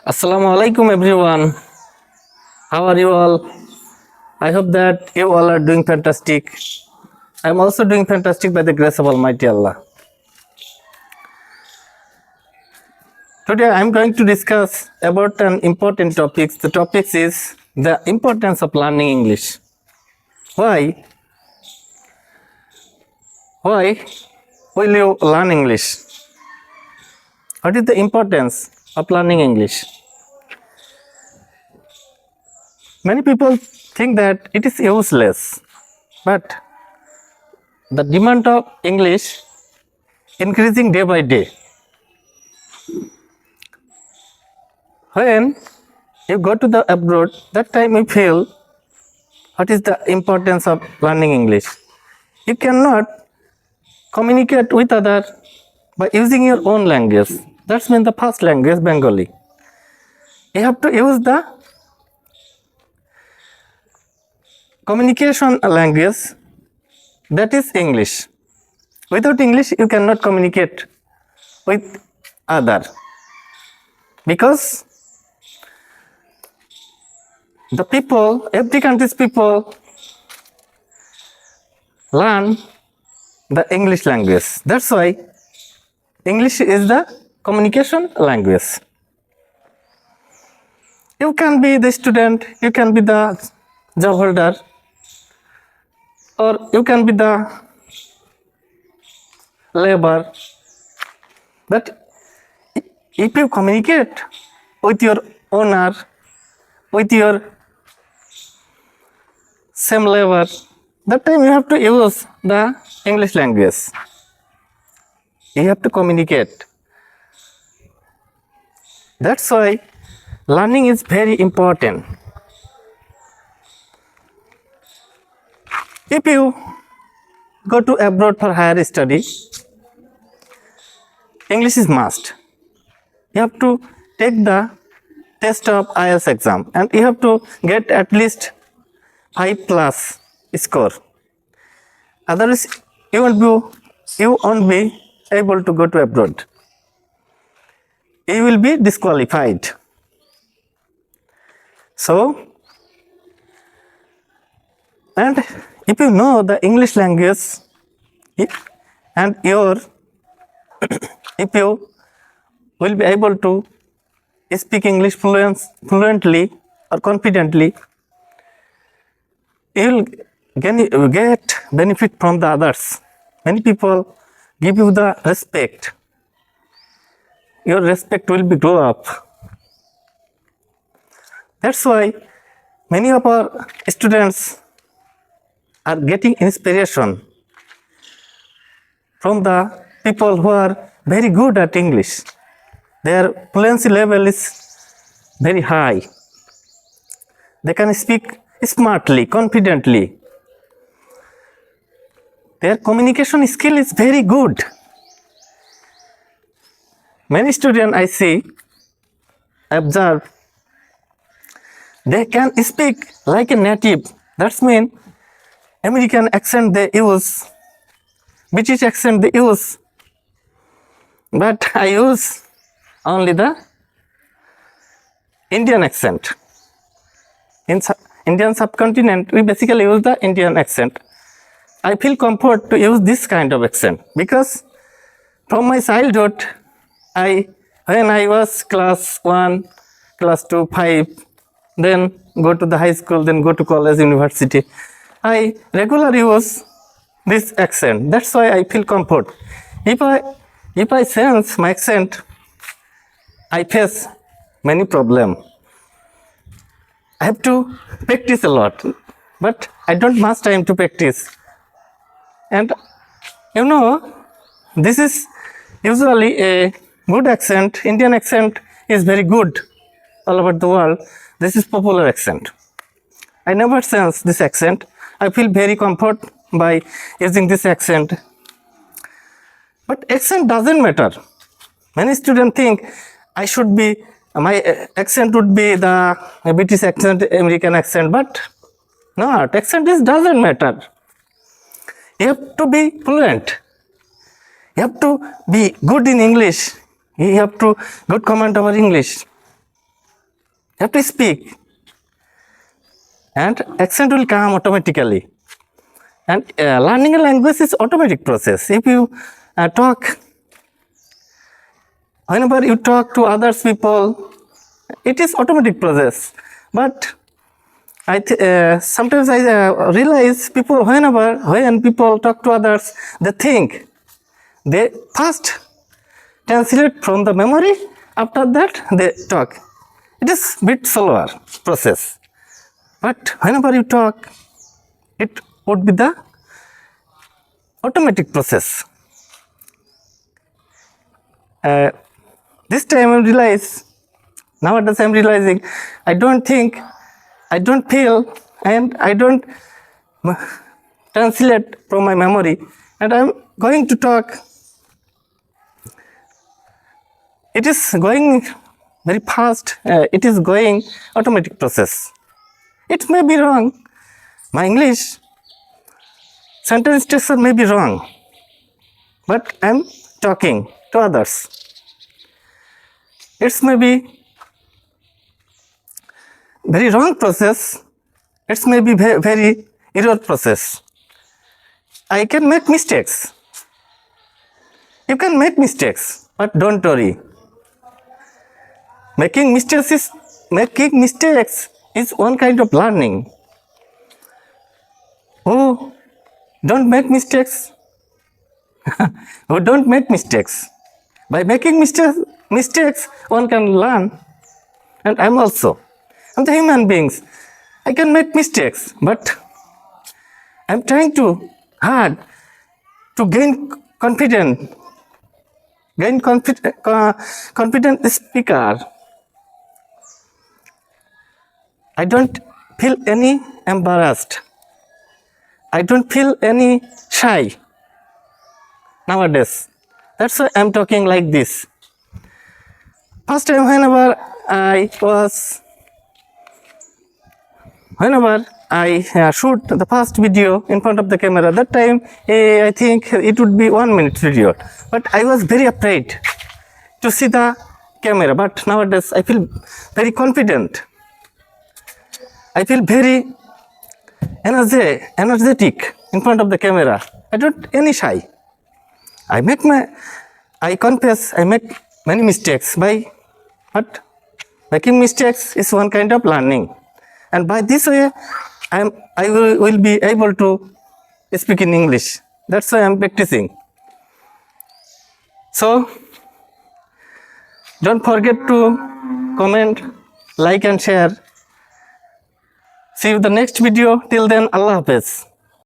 Assalamu alaikum everyone. How are you all? I hope that you all are doing fantastic. I am also doing fantastic by the grace of Almighty Allah. Today I am going to discuss about an important topic. The topic is the importance of learning English. Why? Why will you learn English? What is the importance of learning English? Many people think that it is useless, but the demand of English increasing day by day. When you go to the abroad, that time you feel what is the importance of learning English. You cannot communicate with other by using your own language. That's mean the first language, Bengali. You have to use the communication language, that is English. Without English, you cannot communicate with other, because the people, every country's people learn the English language. That's why English is the communication language. You can be the student, you can be the job holder, or you can be the labor. But if you communicate with your owner, with your same labor, that time you have to use the English language. You have to communicate. That's why learning is very important. If you go to abroad for higher study, English is must. You have to take the test of IELTS exam and you have to get at least 5 plus score. Otherwise, you won't be able to go to abroad. You will be disqualified. So, and if you know the English language, and if you will be able to speak English fluently or confidently, you will get benefit from the others. Many people give you the respect. Your respect will be grow up. That's why many of our students are getting inspiration from the people who are very good at English. Their fluency level is very high. They can speak smartly, confidently. Their communication skill is very good. Many students I see, observe, they can speak like a native. That means American accent they use, British accent they use, but I use only the Indian accent. In Indian subcontinent, we basically use the Indian accent. I feel comfort to use this kind of accent because from my childhood, when I was class 1, class 2, 5, then go to the high school, then go to college, university, I regularly use this accent. That's why I feel comfort. If I sense my accent, I face many problems. I have to practice a lot, but I don't much time to practice. And you know, this is usually a good accent. Indian accent is very good all over the world. This is popular accent. I never sense this accent. I feel very comfort by using this accent. But accent doesn't matter. Many students think my accent would be the British accent, American accent, but no, accent doesn't matter. You have to be fluent. You have to be good in English. You have to good command over English. have to speak, and accent will come automatically. And learning a language is automatic process. If you talk, whenever you talk to others people, it is automatic process. But sometimes I realize people when people talk to others, they think they first translate from the memory. After that, they talk. It is bit slower process. But whenever you talk, it would be the automatic process. This time I realize, nowadays I'm realizing, I don't think, I don't feel, and I don't translate from my memory, and I'm going to talk. It is going very fast. It is going automatic process. It may be wrong. My English sentence structure may be wrong, but I'm talking to others. It may be very wrong process. It may be very error process. I can make mistakes. You can make mistakes, but don't worry. Making mistakes is one kind of learning. Who don't make mistakes? Who don't make mistakes? By making mistakes, one can learn. And I'm the human beings. I can make mistakes, but I'm trying to hard to gain confident speaker. I don't feel any embarrassed. I don't feel any shy nowadays. That's why I'm talking like this. First time whenever I shoot the first video in front of the camera, that time I think it would be 1 minute video. But I was very afraid to see the camera. But nowadays I feel very confident. I feel very energetic in front of the camera. I don't any shy. I confess I make many mistakes, but making mistakes is one kind of learning. And by this way, I will be able to speak in English. That's why I'm practicing. So, don't forget to comment, like and share. See you in the next video. Till then, Allah Hafiz.